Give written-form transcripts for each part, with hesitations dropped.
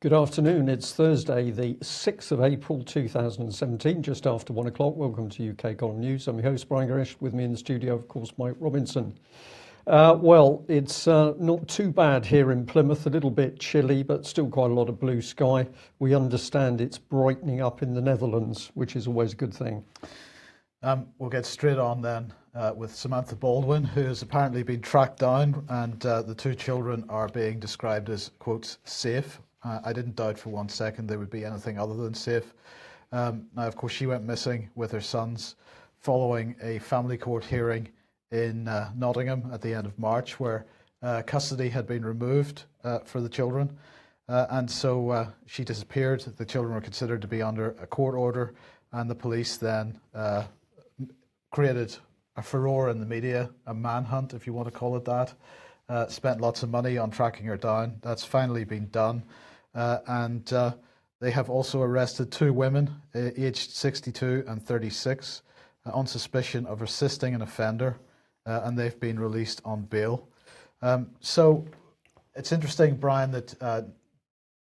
Good afternoon. It's Thursday, the 6th of April 2017, just after 1 o'clock. Welcome to UK Column News. I'm your host, Brian Garish. With me in the studio, of course, Mike Robinson. Well, it's not too bad here in Plymouth, a little bit chilly, but still quite a lot of blue sky. We understand it's brightening up in the Netherlands, which is always a good thing. We'll get straight on then with Samantha Baldwin, who has apparently been tracked down, and the two children are being described as, quote, safe. I didn't doubt for 1 second they would be anything other than safe. Now, of course, she went missing with her sons following a family court hearing in Nottingham at the end of March, where custody had been removed for the children. And so she disappeared. The children were considered to be under a court order, and the police then created a furore in the media, a manhunt, if you want to call it that. Spent lots of money on tracking her down. That's finally been done. And they have also arrested two women, aged 62 and 36, on suspicion of assisting an offender, and they've been released on bail. So it's interesting, Brian, that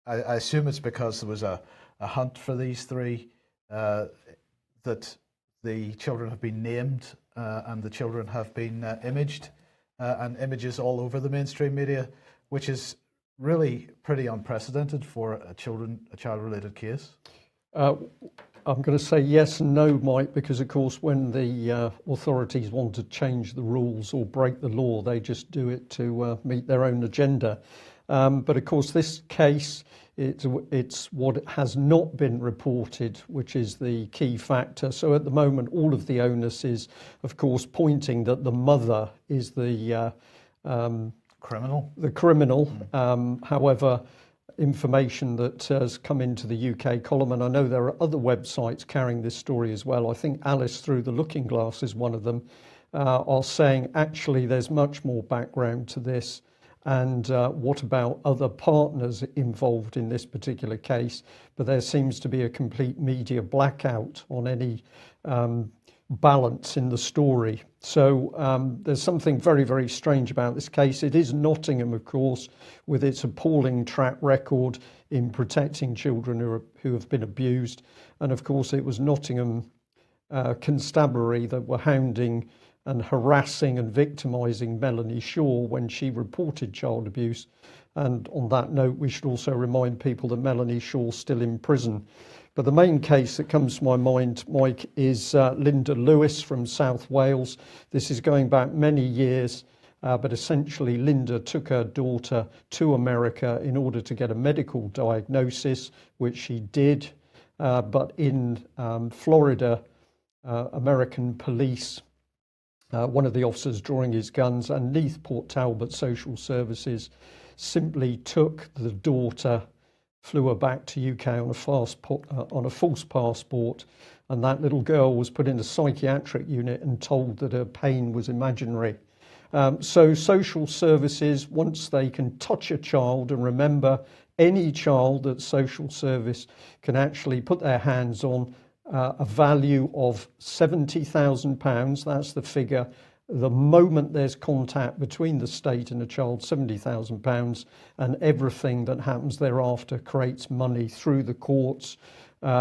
I assume it's because there was a hunt for these three that the children have been named and the children have been imaged, and images all over the mainstream media, which is really pretty unprecedented for a child-related case. I'm going to say yes and no, Mike, because of course when the authorities want to change the rules or break the law, they just do it to meet their own agenda. But of course this case, it's what has not been reported, which is the key factor. So at the moment, all of the onus is, of course, pointing that the mother is the criminal. However, information that has come into the UK column, and I know there are other websites carrying this story as well. I think Alice Through the Looking Glass is one of them, are saying actually there's much more background to this. And what about other partners involved in this particular case? But there seems to be a complete media blackout on any balance in the story. So there's something very, very strange about this case. It is Nottingham, of course, with its appalling track record in protecting children who have been abused. And of course, it was Nottingham Constabulary that were hounding and harassing and victimising Melanie Shaw when she reported child abuse. And on that note, we should also remind people that Melanie Shaw's still in prison. But the main case that comes to my mind, Mike, is Linda Lewis from South Wales. This is going back many years, but essentially Linda took her daughter to America in order to get a medical diagnosis, which she did. But in Florida, American police, one of the officers drawing his guns, and Neath Port Talbot Social Services simply took the daughter, flew her back to UK on a false passport, and that little girl was put in a psychiatric unit and told that her pain was imaginary. So social services, once they can touch a child, and remember, any child that social service can actually put their hands on, a value of £70,000, that's the figure. The moment there's contact between the state and a child, £70,000, and everything that happens thereafter creates money through the courts,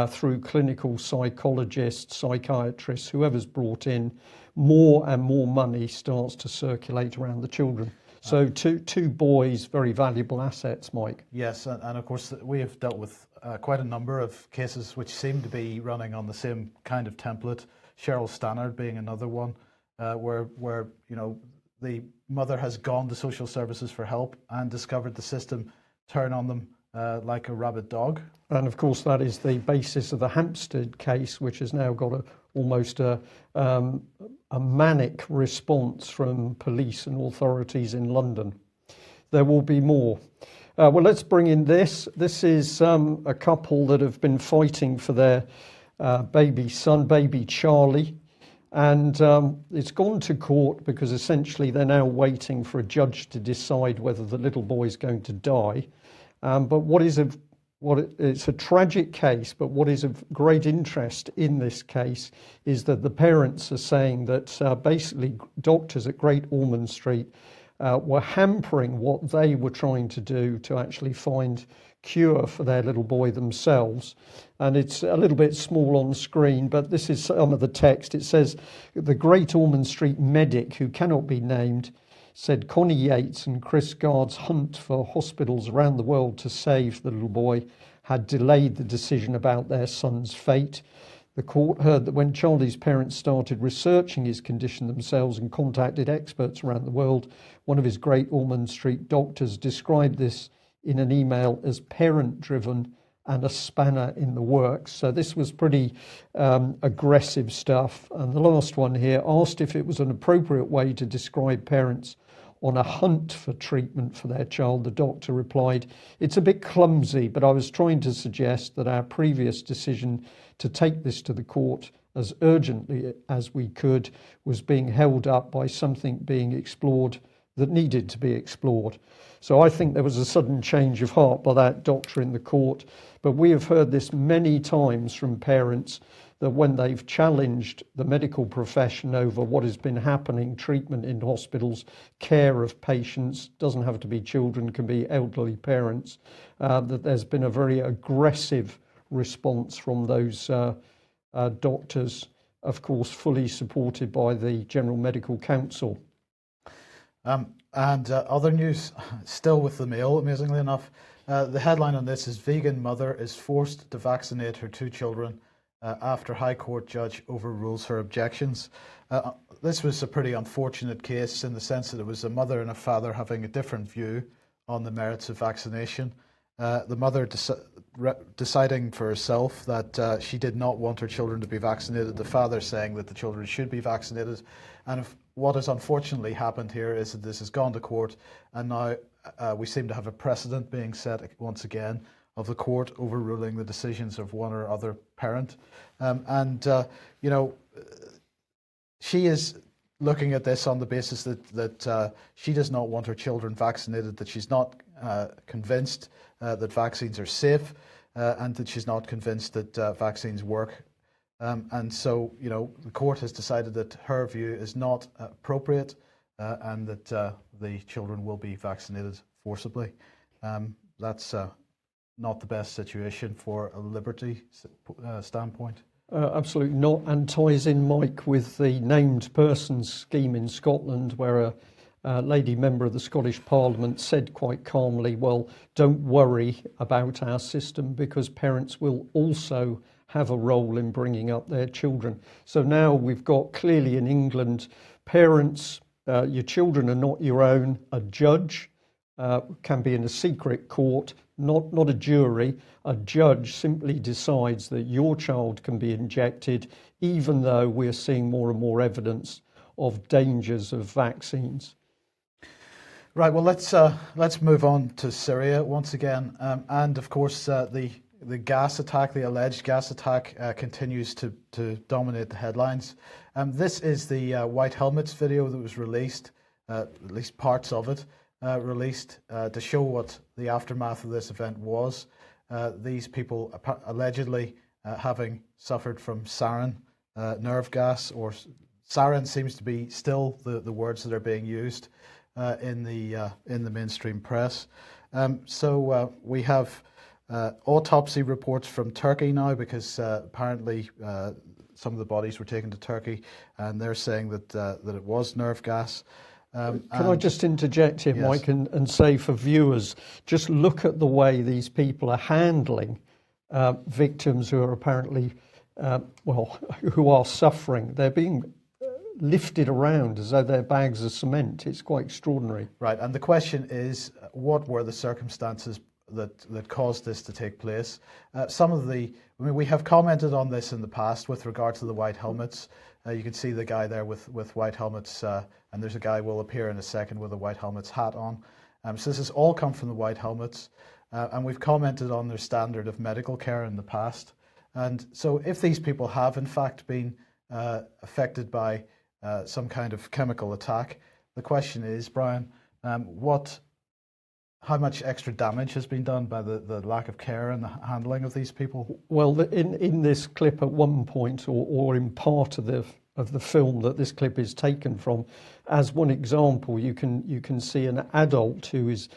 through clinical psychologists, psychiatrists, whoever's brought in. More and more money starts to circulate around the children. So two boys, very valuable assets, Mike. Yes, and of course we have dealt with quite a number of cases which seem to be running on the same kind of template. Cheryl Stannard being another one, where you know the mother has gone to social services for help and discovered the system turn on them like a rabid dog. And of course that is the basis of the Hampstead case, which has now got almost a manic response from police and authorities in London. There will be more. Well, let's bring in this. This is a couple that have been fighting for their baby son, baby Charlie. And it's gone to court because essentially they're now waiting for a judge to decide whether the little boy is going to die. But it's a tragic case, but what is of great interest in this case is that the parents are saying that basically doctors at Great Ormond Street were hampering what they were trying to do to actually find cure for their little boy themselves. And it's a little bit small on screen, but this is some of the text. It says, the Great Ormond Street medic, who cannot be named, said Connie Yates and Chris Gard's hunt for hospitals around the world to save the little boy had delayed the decision about their son's fate. The court heard that when Charlie's parents started researching his condition themselves and contacted experts around the world, one of his Great Ormond Street doctors described this in an email as parent-driven and a spanner in the works. So this was pretty aggressive stuff. And the last one here asked if it was an appropriate way to describe parents on a hunt for treatment for their child. The doctor replied, "It's a bit clumsy, but I was trying to suggest that our previous decision to take this to the court as urgently as we could was being held up by something being explored that needed to be explored." So I think there was a sudden change of heart by that doctor in the court. But we have heard this many times from parents that when they've challenged the medical profession over what has been happening, treatment in hospitals, care of patients, doesn't have to be children, can be elderly parents, that there's been a very aggressive response from those doctors, of course, fully supported by the General Medical Council. Other news, still with the Mail, amazingly enough, the headline on this is Vegan Mother is Forced to Vaccinate Her 2 Children After High Court Judge Overrules Her Objections. This was a pretty unfortunate case in the sense that it was a mother and a father having a different view on the merits of vaccination. The mother deciding for herself that she did not want her children to be vaccinated, the father saying that the children should be vaccinated. And what has unfortunately happened here is that this has gone to court, and now we seem to have a precedent being set once again of the court overruling the decisions of one or other parent. You know, she is looking at this on the basis that she does not want her children vaccinated, that she's not convinced that vaccines are safe, and that she's not convinced that vaccines work. And so, you know, the court has decided that her view is not appropriate, and that the children will be vaccinated forcibly. That's not the best situation for a liberty standpoint. Absolutely not, and ties in, Mike, with the named persons scheme in Scotland, where a lady member of the Scottish Parliament said quite calmly, well, don't worry about our system because parents will also have a role in bringing up their children. So now we've got clearly in England, parents, your children are not your own. A judge can be in a secret court, not a jury. A judge simply decides that your child can be injected, even though we're seeing more and more evidence of dangers of vaccines. Right. Well, let's move on to Syria once again, and of course the gas attack, the alleged gas attack, continues to dominate the headlines. This is the White Helmets video that was released, at least parts of it, released to show what the aftermath of this event was. These people allegedly having suffered from sarin nerve gas, or sarin seems to be still the words that are being used in the mainstream press. So we have autopsy reports from Turkey now, because apparently some of the bodies were taken to Turkey, and they're saying that it was nerve gas. Can I just interject here, yes. Mike, and say for viewers, just look at the way these people are handling victims who are apparently, who are suffering. They're being lifted around as though they're bags of cement. It's quite extraordinary. Right, and the question is, what were the circumstances that caused this to take place? We have commented on this in the past with regard to the white helmets. You can see the guy there with white helmets, and there's a guy will appear in a second with a white helmets hat on. So this has all come from the white helmets, and we've commented on their standard of medical care in the past. And so if these people have in fact been affected by some kind of chemical attack, the question is, Brian, how much extra damage has been done by the lack of care and the handling of these people? Well, in this clip at one point, or in part of the film that this clip is taken from, as one example, you can see an adult who is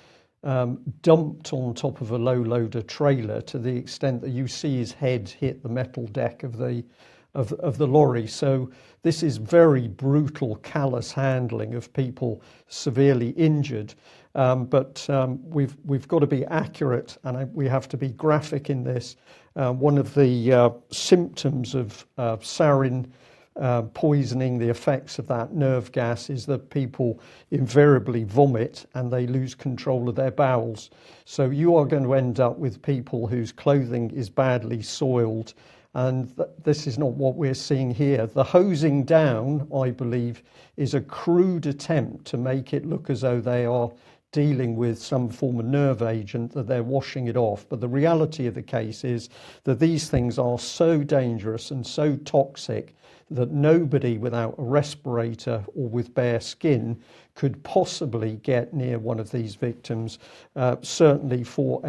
dumped on top of a low loader trailer to the extent that you see his head hit the metal deck of the lorry. So this is very brutal, callous handling of people severely injured. But we've got to be accurate, and we have to be graphic in this. One of the symptoms of sarin poisoning, the effects of that nerve gas, is that people invariably vomit and they lose control of their bowels. So you are going to end up with people whose clothing is badly soiled, and this is not what we're seeing here. The hosing down, I believe, is a crude attempt to make it look as though they are dealing with some form of nerve agent, that they're washing it off. But the reality of the case is that these things are so dangerous and so toxic that nobody without a respirator or with bare skin could possibly get near one of these victims, certainly for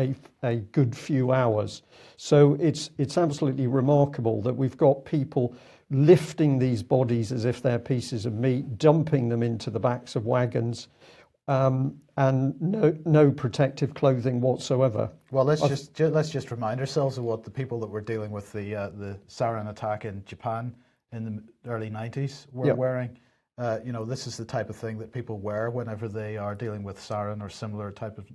a good few hours. So it's absolutely remarkable that we've got people lifting these bodies as if they're pieces of meat, dumping them into the backs of wagons, and no protective clothing whatsoever. Well, let's just remind ourselves of what the people that were dealing with the sarin attack in Japan in the early 90s were wearing. This is the type of thing that people wear whenever they are dealing with sarin or similar type of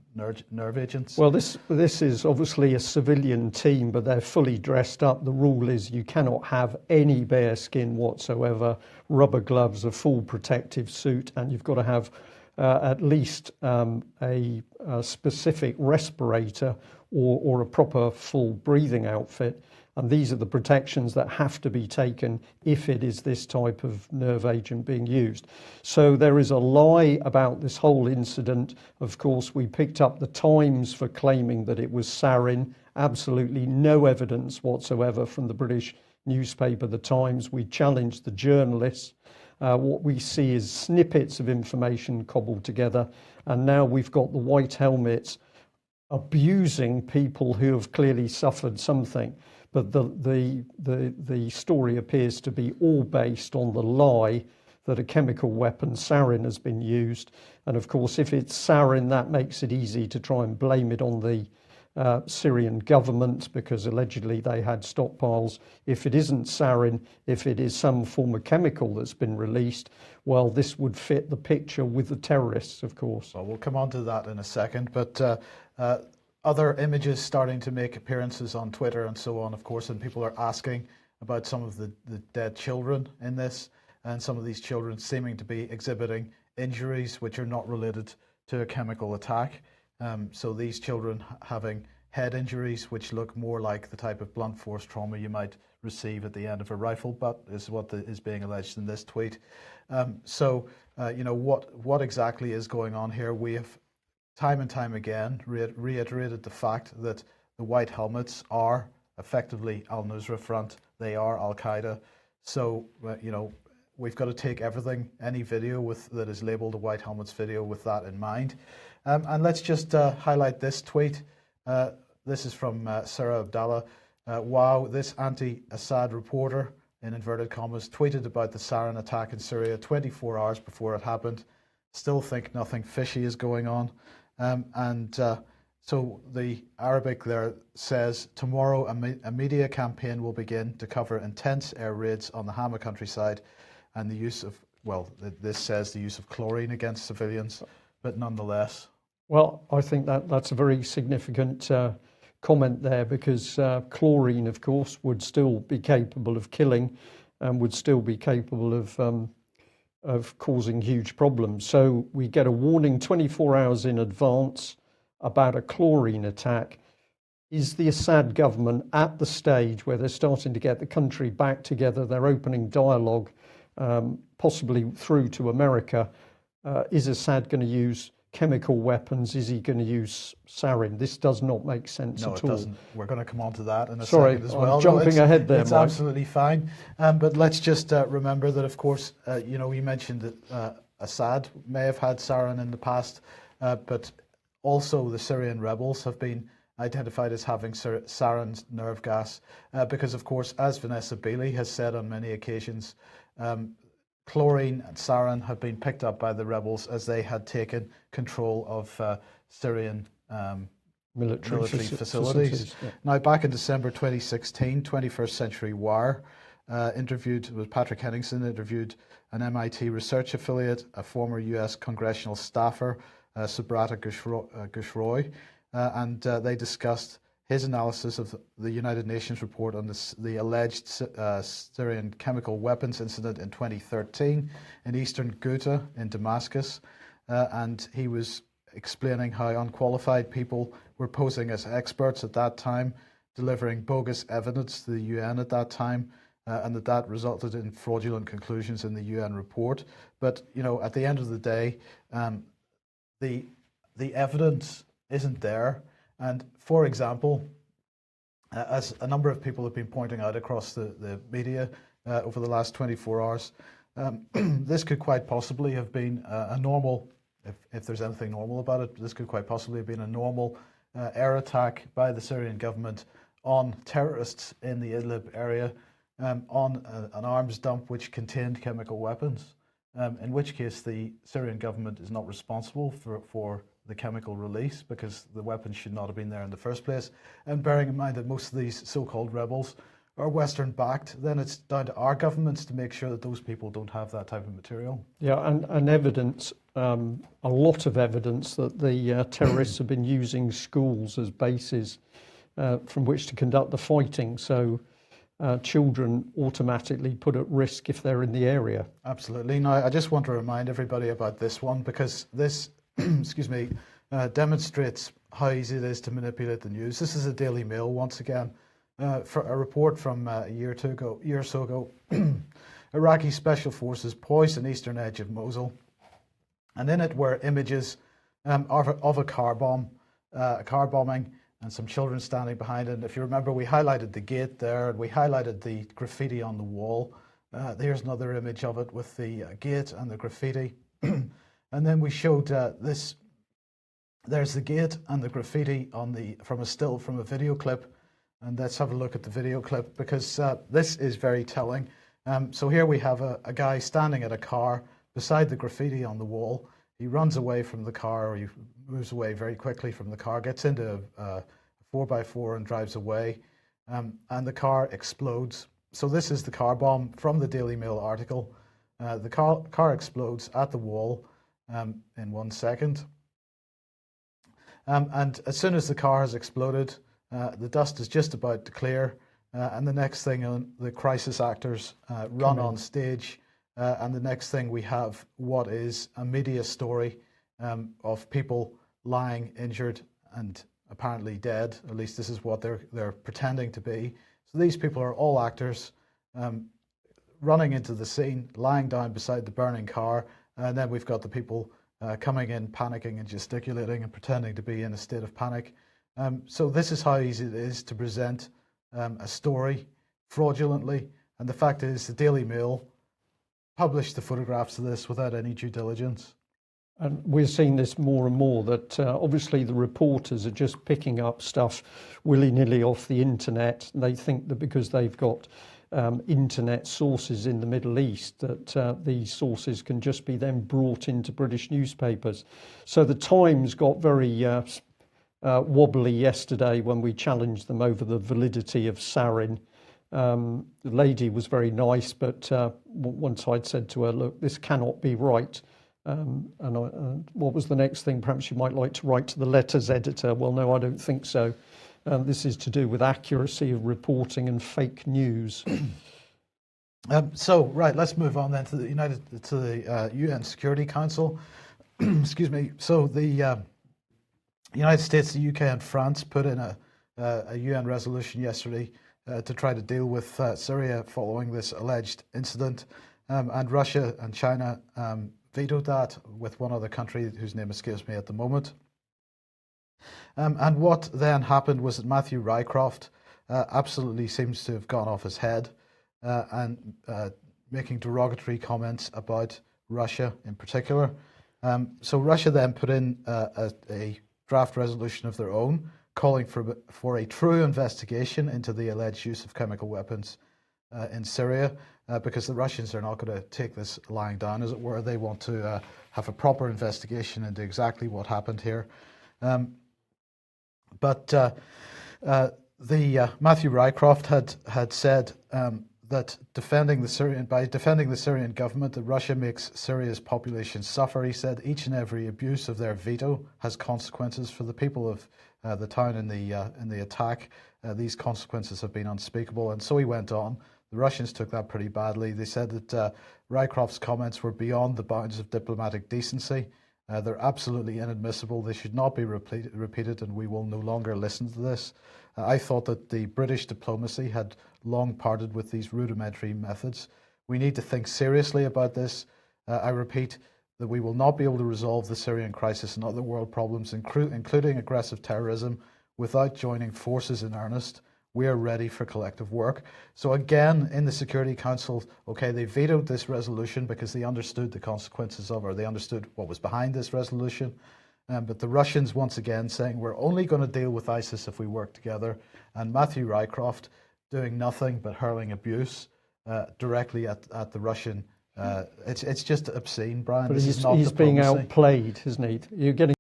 nerve agents. Well, this is obviously a civilian team, but they're fully dressed up. The rule is you cannot have any bare skin whatsoever, rubber gloves, a full protective suit, and you've got to have at least a specific respirator or a proper full breathing outfit. And these are the protections that have to be taken if it is this type of nerve agent being used. So there is a lie about this whole incident. Of course, we picked up the Times for claiming that it was sarin. Absolutely no evidence whatsoever from the British newspaper, the Times. We challenged the journalists. What we see is snippets of information cobbled together. And now we've got the white helmets abusing people who have clearly suffered something. But the story appears to be all based on the lie that a chemical weapon, sarin, has been used. And of course, if it's sarin, that makes it easy to try and blame it on the Syrian government, because allegedly they had stockpiles. If it isn't sarin, if it is some form of chemical that's been released, well, this would fit the picture with the terrorists, of course. Well, we'll come on to that in a second. But other images starting to make appearances on Twitter and so on, of course, and people are asking about some of the dead children in this, and some of these children seeming to be exhibiting injuries which are not related to a chemical attack. So these children having head injuries which look more like the type of blunt force trauma you might receive at the end of a rifle butt, is what is being alleged in this tweet. What exactly is going on here? We have time and time again reiterated the fact that the white helmets are effectively Al-Nusra Front. They are Al-Qaeda. So, we've got to take everything, any video that is labelled a white helmets video, with that in mind. And let's just highlight this tweet. This is from Sarah Abdallah. Wow, this anti-Assad reporter, in inverted commas, tweeted about the sarin attack in Syria 24 hours before it happened. Still think nothing fishy is going on. So the Arabic there says, tomorrow a media campaign will begin to cover intense air raids on the Hama countryside and the use of, this says the use of chlorine against civilians, but nonetheless. Well, I think that's a very significant comment there, because chlorine, of course, would still be capable of killing and would still be capable of causing huge problems. So we get a warning 24 hours in advance about a chlorine attack. Is the Assad government at the stage where they're starting to get the country back together? They're opening dialogue, possibly through to America. Is Assad going to use chemical weapons? Is he going to use sarin? This does not make sense at all. No, it doesn't. We're going to come on to that in a second as well. I'm jumping ahead there, It's Mike. Absolutely fine. But let's just remember that, of course, you mentioned that Assad may have had sarin in the past, but also the Syrian rebels have been identified as having sarin nerve gas, because, of course, as Vanessa Beeley has said on many occasions, chlorine and sarin have been picked up by the rebels as they had taken control of Syrian military facilities. Yeah. Now, back in December 2016, 21st Century Wire with Patrick Henningsen, interviewed an MIT research affiliate, a former US congressional staffer, Subrata Gushroy, and they discussed his analysis of the United Nations report on the alleged Syrian chemical weapons incident in 2013 in eastern Ghouta in Damascus. And he was explaining how unqualified people were posing as experts at that time, delivering bogus evidence to the UN at that time, and that resulted in fraudulent conclusions in the UN report. But, you know, at the end of the day, the evidence isn't there. And for example, as a number of people have been pointing out across the media over the last 24 hours, this could quite possibly have been a normal, if there's anything normal about it, this could quite possibly have been a normal air attack by the Syrian government on terrorists in the Idlib area, on an arms dump which contained chemical weapons, in which case the Syrian government is not responsible for the chemical release, because the weapons should not have been there in the first place. And bearing in mind that most of these so-called rebels are Western backed, then it's down to our governments to make sure that those people don't have that type of material. Yeah, and evidence, a lot of evidence that the terrorists have been using schools as bases from which to conduct the fighting. So children automatically put at risk if they're in the area. Absolutely. Now, I just want to remind everybody about this one, because this excuse me, demonstrates how easy it is to manipulate the news. This is a Daily Mail once again, for a report from a year or so ago. Iraqi special forces poised an eastern edge of Mosul, and in it were images of a car bombing, and some children standing behind it. And if you remember, we highlighted the gate there, and we highlighted the graffiti on the wall. There's another image of it with the gate and the graffiti. And then we showed this. There's the gate and the graffiti from a video clip. And let's have a look at the video clip, because this is very telling. So here we have a guy standing at a car beside the graffiti on the wall. He runs away from the car, or he moves away very quickly from the car, gets into a 4x4 and drives away. And the car explodes. So this is the car bomb from the Daily Mail article. The car explodes at the wall in 1 second. And as soon as the car has exploded, the dust is just about to clear, and the next thing, the crisis actors run on stage, and the next thing we have what is a media story of people lying injured and apparently dead. At least this is what they're pretending to be. So these people are all actors, running into the scene, lying down beside the burning car, and then we've got the people coming in, panicking and gesticulating and pretending to be in a state of panic. So this is how easy it is to present a story fraudulently. And the fact is, the Daily Mail published the photographs of this without any due diligence. And we're seeing this more and more, that obviously the reporters are just picking up stuff willy-nilly off the internet. They think that because they've got internet sources in the Middle East, that these sources can just be then brought into British newspapers. So the Times got very wobbly yesterday when we challenged them over the validity of sarin. The lady was very nice, but once I'd said to her, look, this cannot be right. What was the next thing? Perhaps you might like to write to the letters editor. Well, no, I don't think so. This is to do with accuracy of reporting and fake news. Right, let's move on then to the UN Security Council. Excuse me. So the United States, the UK, and France put in a UN resolution yesterday to try to deal with Syria following this alleged incident, and Russia and China vetoed that, with one other country whose name escapes me at the moment. And what then happened was that Matthew Rycroft absolutely seems to have gone off his head, and making derogatory comments about Russia in particular. So Russia then put in a draft resolution of their own, calling for a true investigation into the alleged use of chemical weapons in Syria, because the Russians are not going to take this lying down, as it were. They want to have a proper investigation into exactly what happened here. But Matthew Rycroft had said that by defending the Syrian government, that Russia makes Syria's population suffer. He said each and every abuse of their veto has consequences for the people of the town in the attack. These consequences have been unspeakable. And so he went on. The Russians took that pretty badly. They said that Rycroft's comments were beyond the bounds of diplomatic decency. They're absolutely inadmissible. They should not be repeated, and we will no longer listen to this. I thought that the British diplomacy had long parted with these rudimentary methods. We need to think seriously about this. I repeat that we will not be able to resolve the Syrian crisis and other world problems, including aggressive terrorism, without joining forces in earnest. We are ready for collective work. So again, in the Security Council, okay, they vetoed this resolution because they understood the consequences of it, or they understood what was behind this resolution. But the Russians, once again, saying we're only going to deal with ISIS if we work together. And Matthew Rycroft doing nothing but hurling abuse directly at the Russian. It's just obscene, Brian. But this is not he's being diplomacy. outplayed, isn't he? You're getting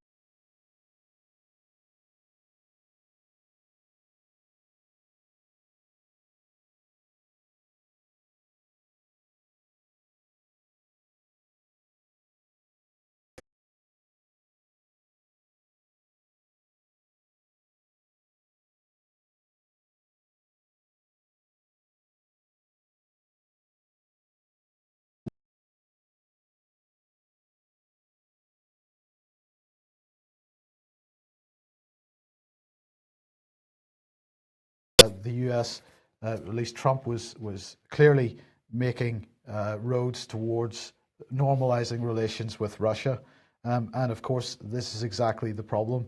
the US, at least Trump, was clearly making roads towards normalizing relations with Russia. And of course, this is exactly the problem.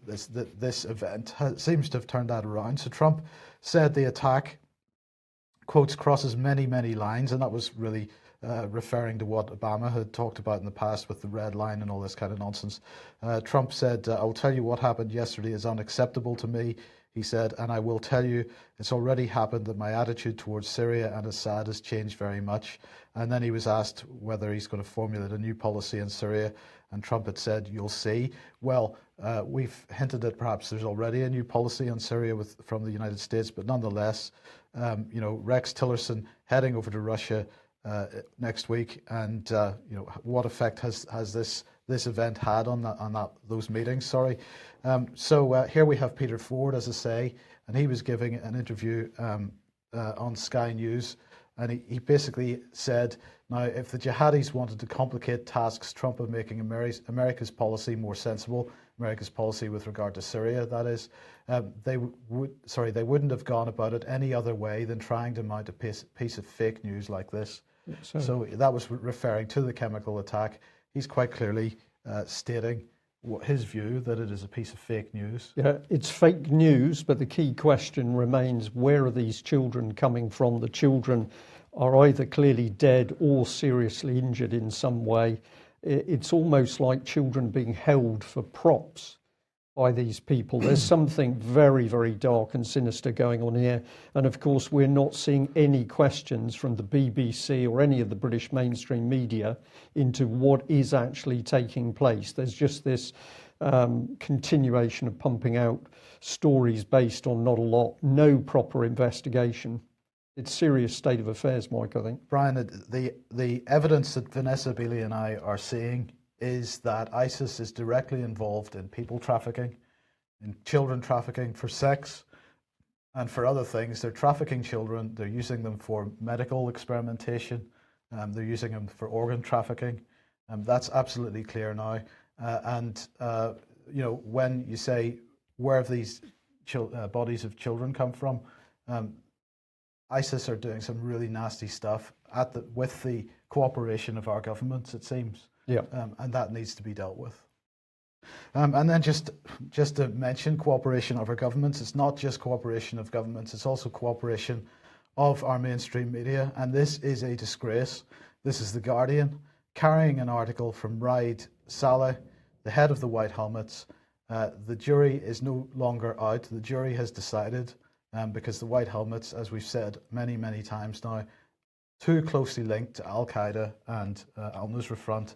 This event seems to have turned that around. So Trump said the attack, quotes, crosses many, many lines, and that was really referring to what Obama had talked about in the past with the red line and all this kind of nonsense. Trump said, I'll tell you what happened yesterday is unacceptable to me. He said, and I will tell you, it's already happened that my attitude towards Syria and Assad has changed very much. And then he was asked whether he's going to formulate a new policy in Syria. And Trump had said, you'll see. Well, we've hinted that perhaps there's already a new policy on Syria from the United States. But nonetheless, Rex Tillerson heading over to Russia next week. And, what effect has this event had on those meetings? Sorry. So here we have Peter Ford, as I say, and he was giving an interview on Sky News, and he basically said, now, if the jihadis wanted to complicate tasks, Trump of making America's policy more sensible, America's policy with regard to Syria, that is, they wouldn't have gone about it any other way than trying to mount a piece of fake news like this. So that was referring to the chemical attack. He's quite clearly stating his view that it is a piece of fake news. Yeah, it's fake news, but the key question remains, where are these children coming from? The children are either clearly dead or seriously injured in some way. It's almost like children being held for props by these people. There's something very, very dark and sinister going on here. And of course, we're not seeing any questions from the BBC or any of the British mainstream media into what is actually taking place. There's just this continuation of pumping out stories based on not a lot, no proper investigation. It's serious state of affairs, Mike, I think. Brian, the evidence that Vanessa Beeley and I are seeing is that ISIS is directly involved in people trafficking, in children trafficking for sex and for other things. They're trafficking children. They're using them for medical experimentation. They're using them for organ trafficking. That's absolutely clear now. When you say, where have these bodies of children come from? ISIS are doing some really nasty stuff with the cooperation of our governments, it seems. Yeah. And that needs to be dealt with. And then just to mention cooperation of our governments, it's not just cooperation of governments, it's also cooperation of our mainstream media. And this is a disgrace. This is The Guardian carrying an article from Raid Saleh, the head of the White Helmets. The jury is no longer out. The jury has decided, because the White Helmets, as we've said many, many times now, too closely linked to Al-Qaeda and Al-Nusra Front,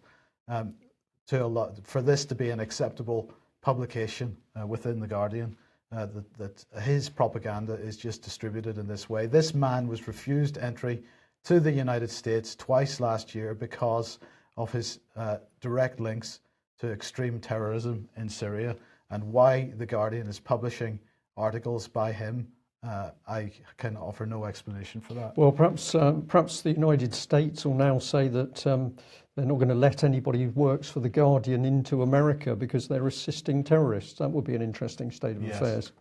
for this to be an acceptable publication within The Guardian that his propaganda is just distributed in this way. This man was refused entry to the United States twice last year because of his direct links to extreme terrorism in Syria, and why The Guardian is publishing articles by him. I can offer no explanation for that. Well, perhaps the United States will now say that they're not going to let anybody who works for The Guardian into America because they're assisting terrorists. That would be an interesting state of affairs.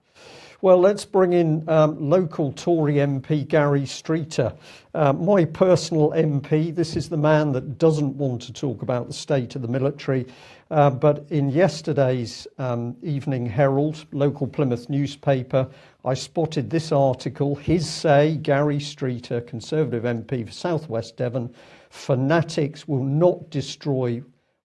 Well, let's bring in local Tory MP Gary Streeter, my personal MP. This is the man that doesn't want to talk about the state of the military. But in yesterday's Evening Herald, local Plymouth newspaper, I spotted this article. His say, Gary Streeter, Conservative MP for South West Devon, fanatics will not destroy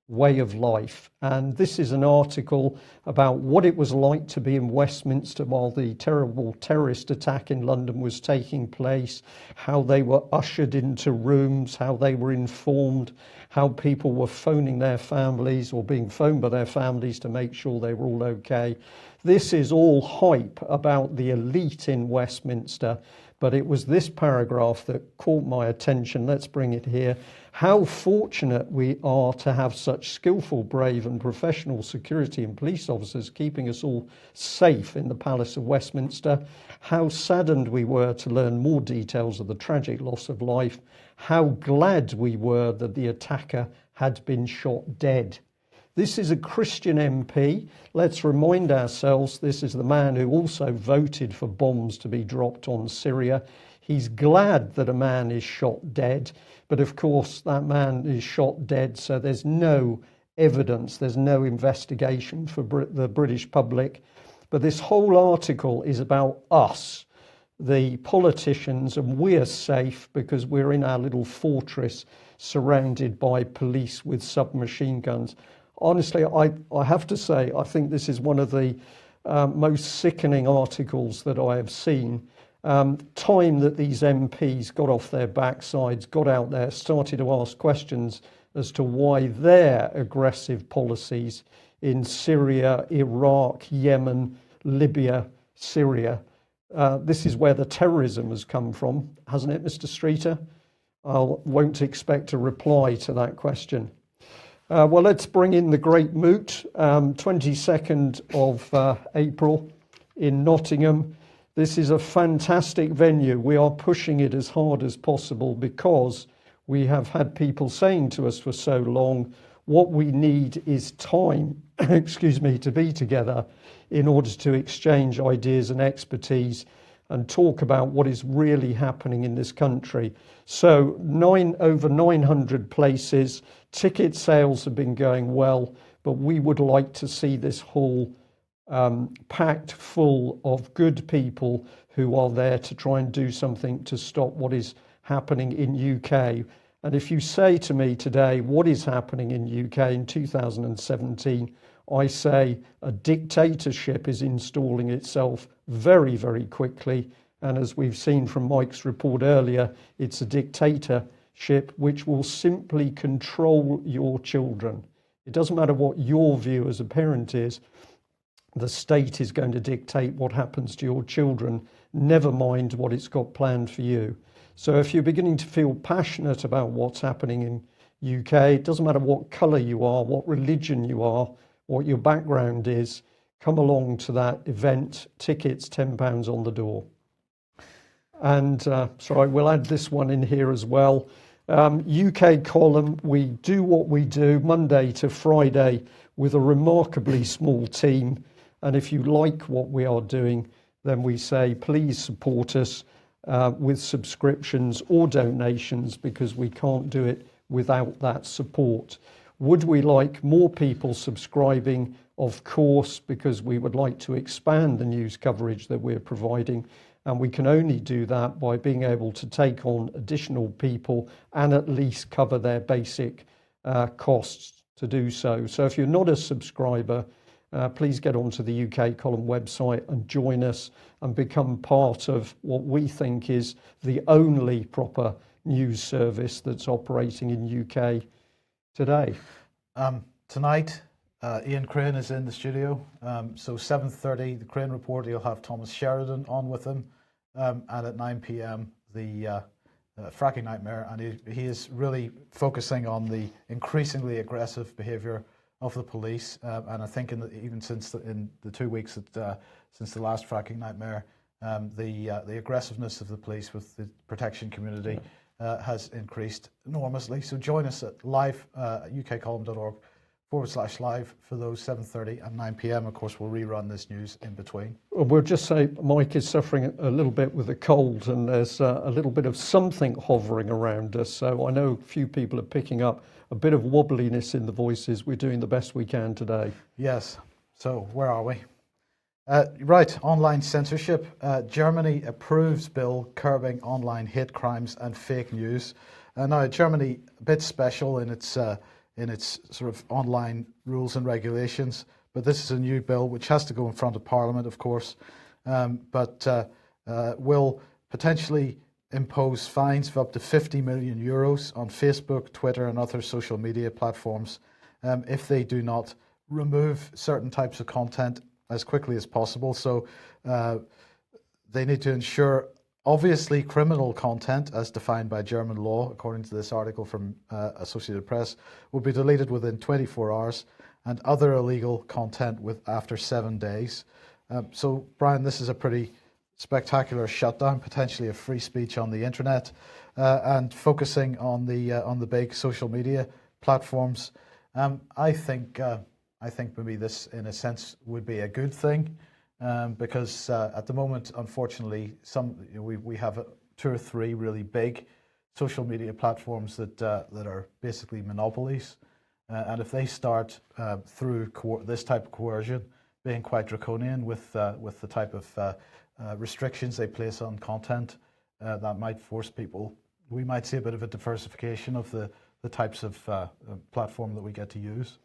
way of life. And this is an article about what it was like to be in Westminster while the terrible terrorist attack in London was taking place, how they were ushered into rooms, how they were informed, how people were phoning their families or being phoned by their families to make sure they were all okay. This is all hype about the elite in Westminster, but it was this paragraph that caught my attention. Let's bring it here. How fortunate we are to have such skillful, brave and professional security and police officers keeping us all safe in the Palace of Westminster. How saddened we were to learn more details of the tragic loss of life. How glad we were that the attacker had been shot dead. This is a Christian MP. Let's remind ourselves this is the man who also voted for bombs to be dropped on Syria. He's glad that a man is shot dead, but of course that man is shot dead, so there's no evidence, there's no investigation for the British public. But this whole article is about us, the politicians, and we're safe because we're in our little fortress surrounded by police with submachine guns. Honestly, I have to say, I think this is one of the most sickening articles that I have seen. Time that these MPs got off their backsides, got out there, started to ask questions as to why their aggressive policies in Syria, Iraq, Yemen, Libya, Syria, this is where the terrorism has come from, hasn't it, Mr. Streeter? I won't expect a reply to that question. Well, let's bring in the great moot, 22nd of April in Nottingham. This is a fantastic venue. We are pushing it as hard as possible because we have had people saying to us for so long, what we need is time, excuse me, to be together in order to exchange ideas and expertise and talk about what is really happening in this country. So over 900 places, ticket sales have been going well, but we would like to see this hall packed full of good people who are there to try and do something to stop what is happening in UK. And if you say to me today, what is happening in UK in 2017, I say a dictatorship is installing itself very, very quickly. And as we've seen from Mike's report earlier, it's a dictatorship which will simply control your children. It doesn't matter what your view as a parent is. The state is going to dictate what happens to your children, never mind what it's got planned for you. So if you're beginning to feel passionate about what's happening in UK, it doesn't matter what colour you are, what religion you are, what your background is, come along to that event. Tickets, £10 on the door. And sorry, we'll add this one in here as well. UK column, we do what we do Monday to Friday with a remarkably small team. And if you like what we are doing, then we say, please support us with subscriptions or donations, because we can't do it without that support. Would we like more people subscribing? Of course, because we would like to expand the news coverage that we're providing. And we can only do that by being able to take on additional people and at least cover their basic costs to do so. So if you're not a subscriber, please get onto the UK Column website and join us and become part of what we think is the only proper news service that's operating in UK today. Tonight, Ian Crane is in the studio. So 7:30, the Crane Report, he'll have Thomas Sheridan on with him. And at 9 p.m, the fracking nightmare. And he is really focusing on the increasingly aggressive behaviour of the police. And I think even in the 2 weeks since the last fracking nightmare, the aggressiveness of the police with the protection community has increased enormously. So join us at live, ukcolumn.org/live for those 7:30 and 9 p.m. Of course, we'll rerun this news in between. We'll just say Mike is suffering a little bit with a cold, and there's a little bit of something hovering around us. So I know a few people are picking up a bit of wobbliness in the voices. We're doing the best we can today. Yes. So where are we? Right, online censorship. Germany approves bill curbing online hate crimes and fake news. Now, Germany, a bit special in its sort of online rules and regulations, but this is a new bill which has to go in front of Parliament, of course, but will potentially impose fines of up to 50 million euros on Facebook, Twitter, and other social media platforms if they do not remove certain types of content as quickly as possible. So they need to ensure, obviously, criminal content as defined by German law, according to this article from Associated Press, will be deleted within 24 hours, and other illegal content after 7 days. So, Brian, this is a pretty spectacular shutdown, potentially of free speech on the internet, and focusing on the big social media platforms. I think maybe this, in a sense, would be a good thing, because at the moment, unfortunately, we have 2 or 3 really big social media platforms that are basically monopolies, and if they start through this type of coercion, being quite draconian with the type of restrictions they place on content, that might force people. We might see a bit of a diversification of the types of platform that we get to use.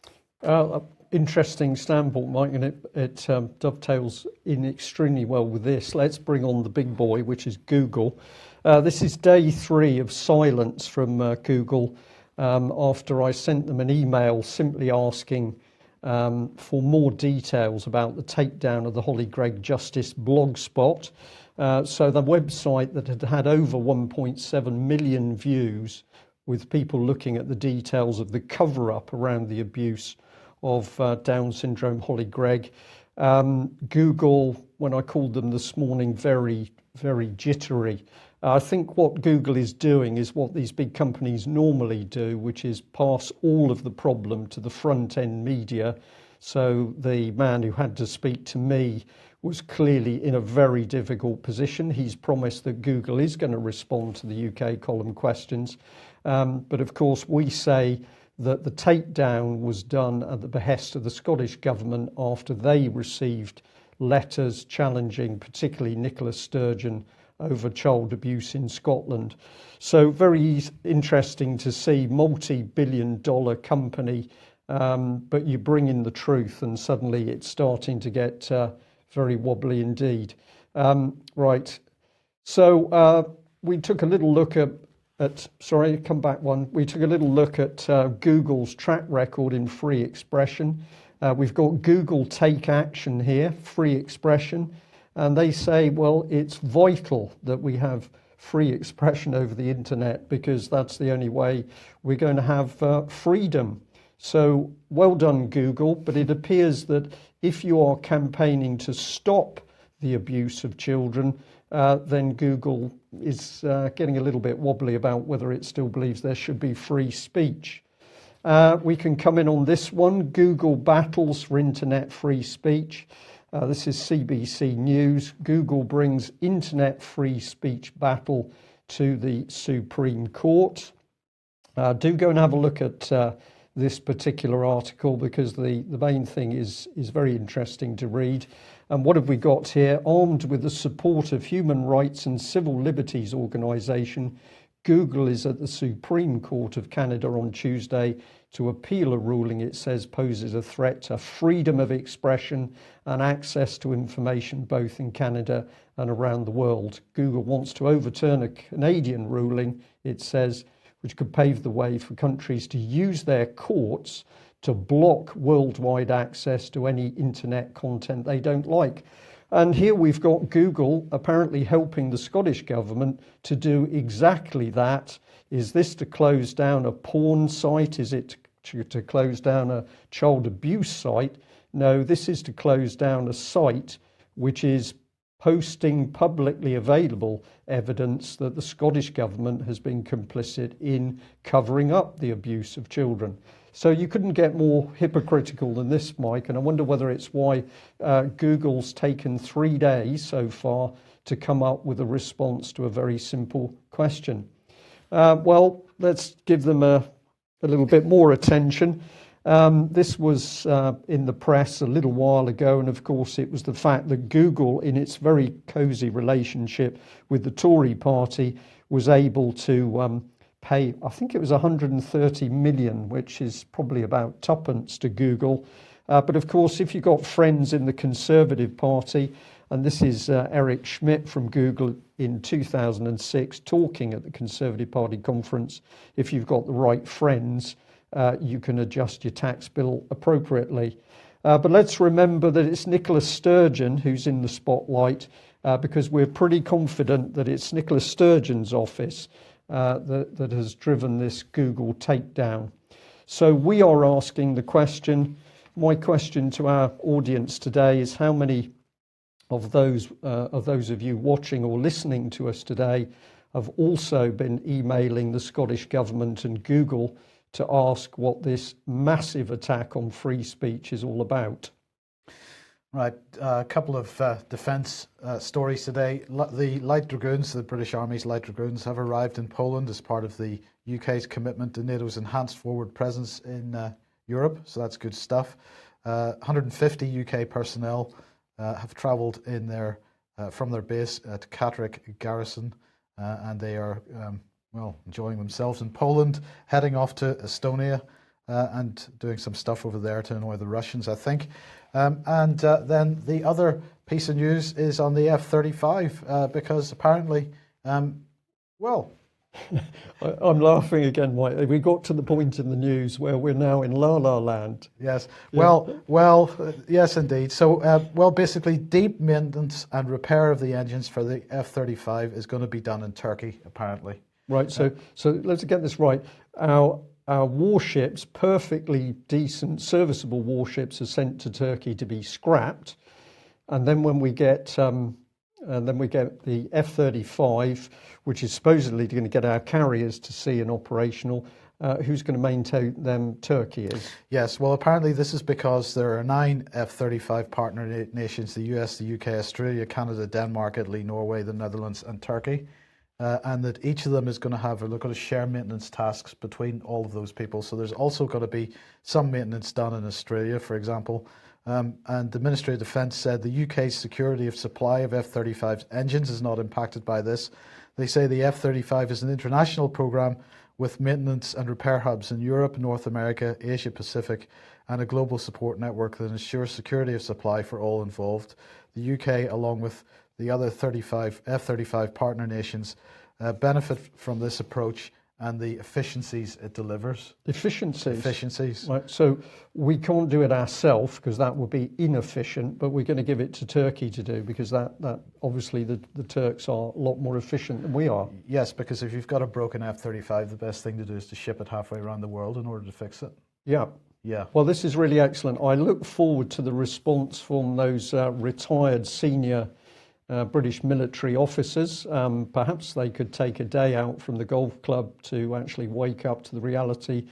Interesting standpoint, Mike, and it dovetails in extremely well with this. Let's bring on the big boy, which is Google. This is day 3 of silence from Google after I sent them an email simply asking for more details about the takedown of the Holly Gregg Justice blogspot. So the website that had over 1.7 million views, with people looking at the details of the cover-up around the abuse of Down syndrome Holly Gregg. Google, when I called them this morning, very, very jittery. I think what Google is doing is what these big companies normally do, which is pass all of the problem to the front-end media. So the man who had to speak to me was clearly in a very difficult position. He's promised that Google is going to respond to the UK column questions. But of course, we say that the takedown was done at the behest of the Scottish government after they received letters challenging particularly Nicola Sturgeon over child abuse in Scotland. So very interesting to see multi-billion-dollar company, but you bring in the truth and suddenly it's starting to get very wobbly indeed. Right, so we took a little look at we took a little look at Google's track record in free expression. We've got Google Take Action here, free expression, and they say, well, it's vital that we have free expression over the internet because that's the only way we're going to have freedom. So well done, Google, but it appears that if you are campaigning to stop the abuse of children, then Google is getting a little bit wobbly about whether it still believes there should be free speech. We can come in on this one, Google battles for internet free speech. This is CBC News. Google brings internet free speech battle to the Supreme Court. Do go and have a look at this particular article because the main thing is very interesting to read. And what have we got here? Armed with the support of human rights and civil liberties organisation, Google is at the Supreme Court of Canada on Tuesday to appeal a ruling it says poses a threat to freedom of expression and access to information both in Canada and around the world. Google wants to overturn a Canadian ruling, it says, which could pave the way for countries to use their courts to block worldwide access to any internet content they don't like. And here we've got Google apparently helping the Scottish government to do exactly that. Is this to close down a porn site? Is it to close down a child abuse site? No, this is to close down a site which is posting publicly available evidence that the Scottish government has been complicit in covering up the abuse of children. So you couldn't get more hypocritical than this, Mike, and I wonder whether it's why Google's taken 3 days so far to come up with a response to a very simple question. Well, let's give them a little bit more attention. This was in the press a little while ago, and of course it was the fact that Google, in its very cosy relationship with the Tory party, was able to pay, I think it was 130 million, which is probably about tuppence to Google. But of course, if you've got friends in the Conservative Party, and this is Eric Schmidt from Google in 2006 talking at the Conservative Party conference, if you've got the right friends, you can adjust your tax bill appropriately. But let's remember that it's Nicola Sturgeon who's in the spotlight, because we're pretty confident that it's Nicola Sturgeon's office that has driven this Google takedown. So we are asking the question, my question to our audience today is, how many of those of you watching or listening to us today have also been emailing the Scottish Government and Google to ask what this massive attack on free speech is all about? Right, a couple of defence stories today. The Light Dragoons, the British Army's Light Dragoons, have arrived in Poland as part of the UK's commitment to NATO's enhanced forward presence in Europe, so that's good stuff. 150 UK personnel have travelled from their base at Catterick Garrison, and they are enjoying themselves in Poland, heading off to Estonia and doing some stuff over there to annoy the Russians, I think. And then the other piece of news is on the F-35, because apparently, I'm laughing again, Mike. We got to the point in the news where we're now in La La Land. Yes. Yeah. Yes, indeed. So, basically, deep maintenance and repair of the engines for the F-35 is going to be done in Turkey, apparently. Right. So let's get this right. Our warships, perfectly decent, serviceable warships, are sent to Turkey to be scrapped, and then when we get the F-35, which is supposedly going to get our carriers to sea and operational, who's going to maintain them? Turkey is. Yes. Well, apparently this is because there are 9 F-35 partner nations: the US, the UK, Australia, Canada, Denmark, Italy, Norway, the Netherlands, and Turkey. And that each of them is going to have, they're going to share maintenance tasks between all of those people. So there's also going to be some maintenance done in Australia, for example. And the Ministry of Defence said the UK's security of supply of F-35's engines is not impacted by this. They say the F-35 is an international programme with maintenance and repair hubs in Europe, North America, Asia Pacific, and a global support network that ensures security of supply for all involved. The UK, along with the other F-35 partner nations, benefit from this approach and the efficiencies it delivers. Efficiencies. Right. So we can't do it ourselves because that would be inefficient, but we're going to give it to Turkey to do, because that obviously the Turks are a lot more efficient than we are. Yes, because if you've got a broken F-35, the best thing to do is to ship it halfway around the world in order to fix it. Yeah. Yeah. Well, this is really excellent. I look forward to the response from those retired senior British military officers. Perhaps they could take a day out from the golf club to actually wake up to the reality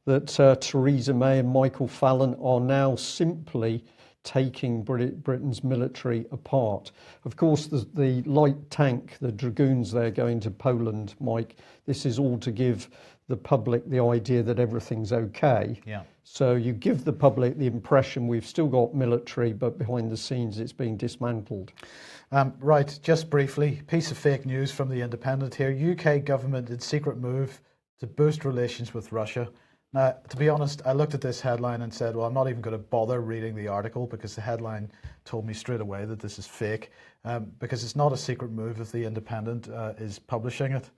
that Theresa May and Michael Fallon are now simply taking Britain's military apart. Of course, the light tank, the Dragoons, they're going to Poland, Mike. This is all to give the public the idea that everything's okay. Yeah. So you give the public the impression we've still got military, but behind the scenes it's being dismantled. Right, just briefly, piece of fake news from The Independent here. UK government in secret move to boost relations with Russia. Now, to be honest, I looked at this headline and said, well, I'm not even going to bother reading the article, because the headline told me straight away that this is fake, because it's not a secret move if The Independent is publishing it.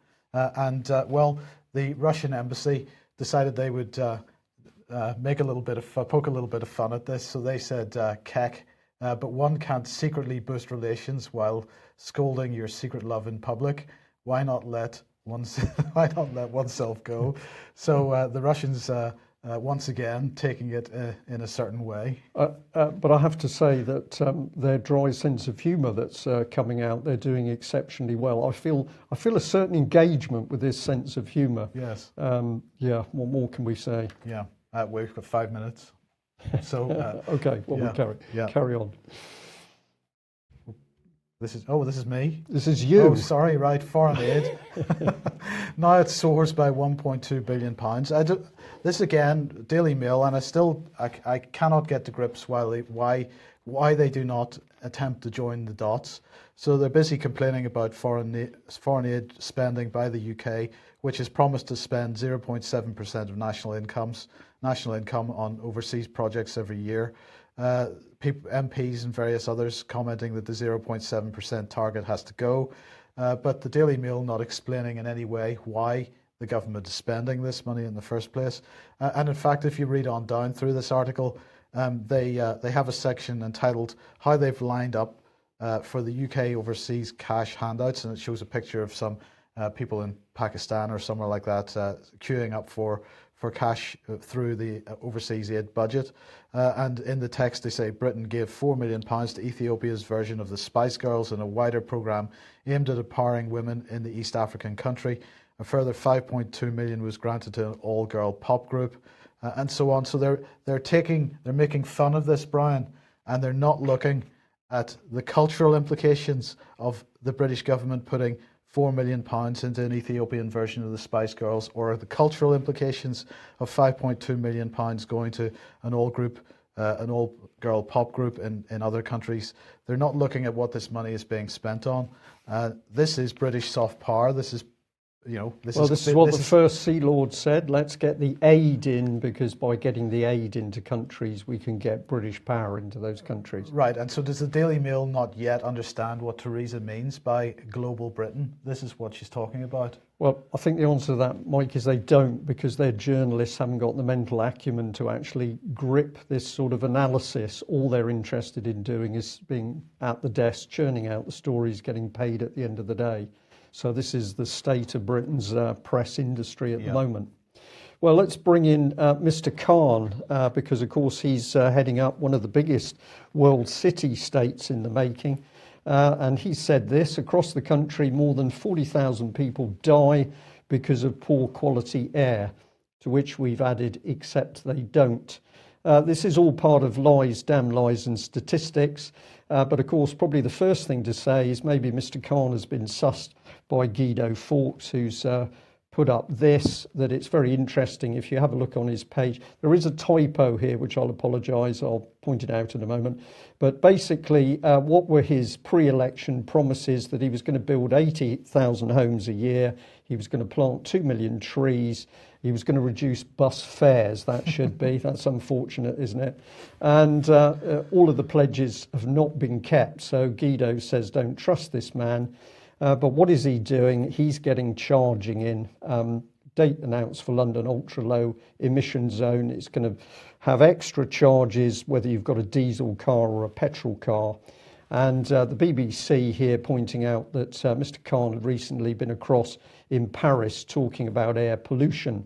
The Russian embassy decided they would make a little bit of poke a little bit of fun at this. So they said, "Keck, but one can't secretly boost relations while scolding your secret love in public. Why not let why not let oneself go?" So the Russians. Once again, taking it in a certain way. But I have to say that their dry sense of humour that's coming out, they're doing exceptionally well. I feel a certain engagement with this sense of humour. Yes. Yeah. What more can we say? Yeah. We've got 5 minutes. So. Okay. Well, yeah, we'll carry on. This is me. This is you. Oh, sorry. Right. Foreign aid. Now it soars by £1.2 billion. This again, Daily Mail, and I cannot get to grips why they do not attempt to join the dots. So they're busy complaining about foreign aid spending by the UK, which has promised to spend 0.7% of national income on overseas projects every year. MPs and various others commenting that the 0.7% target has to go, but the Daily Mail not explaining in any way why the government is spending this money in the first place. And in fact, if you read on down through this article, they have a section entitled "How They've Lined Up for the UK Overseas Cash Handouts," and it shows a picture of some people in Pakistan or somewhere like that queuing up for cash through the overseas aid budget. And in the text they say Britain gave £4 million to Ethiopia's version of the Spice Girls in a wider programme aimed at empowering women in the East African country. A further 5.2 million was granted to an all-girl pop group, and so on. So they're making fun of this, Brian, and they're not looking at the cultural implications of the British government putting £4 million into an Ethiopian version of the Spice Girls, or the cultural implications of £5.2 million going to an all-girl pop group in other countries. They're not looking at what this money is being spent on. This is British soft power. This is what the first Sea Lord said. Let's get the aid in, because by getting the aid into countries, we can get British power into those countries. Right. And so does the Daily Mail not yet understand what Theresa means by global Britain? This is what she's talking about. Well, I think the answer to that, Mike, is they don't, because their journalists haven't got the mental acumen to actually grip this sort of analysis. All they're interested in doing is being at the desk, churning out the stories, getting paid at the end of the day. So this is the state of Britain's press industry at the moment. Well, let's bring in Mr. Khan, because, of course, he's heading up one of the biggest world city-states in the making. And he said this: across the country, more than 40,000 people die because of poor quality air, to which we've added, except they don't. This is all part of lies, damn lies and statistics. But, of course, probably the first thing to say is maybe Mr. Khan has been sussed by Guido Fawkes, who's put up this, that it's very interesting. If you have a look on his page, there is a typo here, which I'll apologise. I'll point it out in a moment. But basically, what were his pre-election promises? That he was going to build 80,000 homes a year. He was going to plant 2 million trees. He was going to reduce bus fares. That should be. That's unfortunate, isn't it? And all of the pledges have not been kept. So Guido says, don't trust this man. But what is he doing? He's getting charging in. Date announced for London ultra low emission zone. It's going to have extra charges whether you've got a diesel car or a petrol car. And the BBC here pointing out that Mr. Khan had recently been across in Paris talking about air pollution.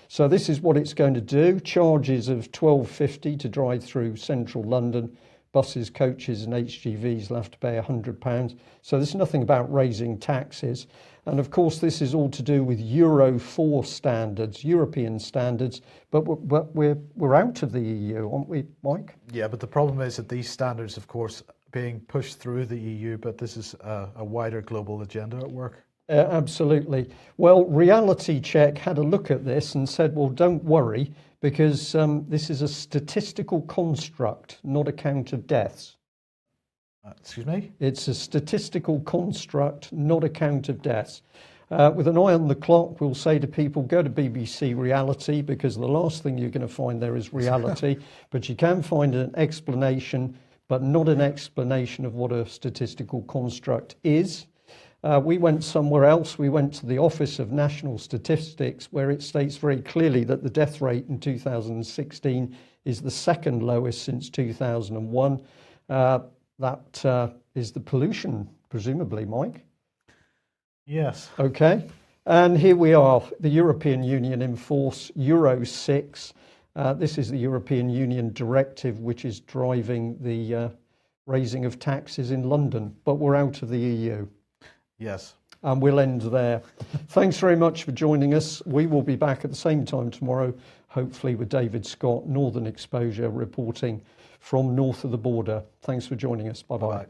So this is what it's going to do. Charges of £12.50 to drive through central London. Buses, coaches and HGVs will have to pay £100. So there's nothing about raising taxes. And of course, this is all to do with Euro 4 standards, European standards. But we're out of the EU, aren't we, Mike? Yeah, but the problem is that these standards, of course, being pushed through the EU, but this is a wider global agenda at work. Absolutely. Well, Reality Check had a look at this and said, well, don't worry, because this is a statistical construct, not a count of deaths. Excuse me? It's a statistical construct, not a count of deaths. With an eye on the clock, we'll say to people, go to BBC Reality, because the last thing you're going to find there is reality. But you can find an explanation, but not an explanation of what a statistical construct is. We went somewhere else. We went to the Office of National Statistics, where it states very clearly that the death rate in 2016 is the second lowest since 2001. That is the pollution, presumably, Mike? Yes. Okay. And here we are, the European Union in force, Euro 6. This is the European Union directive which is driving the raising of taxes in London, but we're out of the EU. Yes. And we'll end there. Thanks very much for joining us. We will be back at the same time tomorrow, hopefully with David Scott, Northern Exposure, reporting from north of the border. Thanks for joining us. Bye-bye. Bye.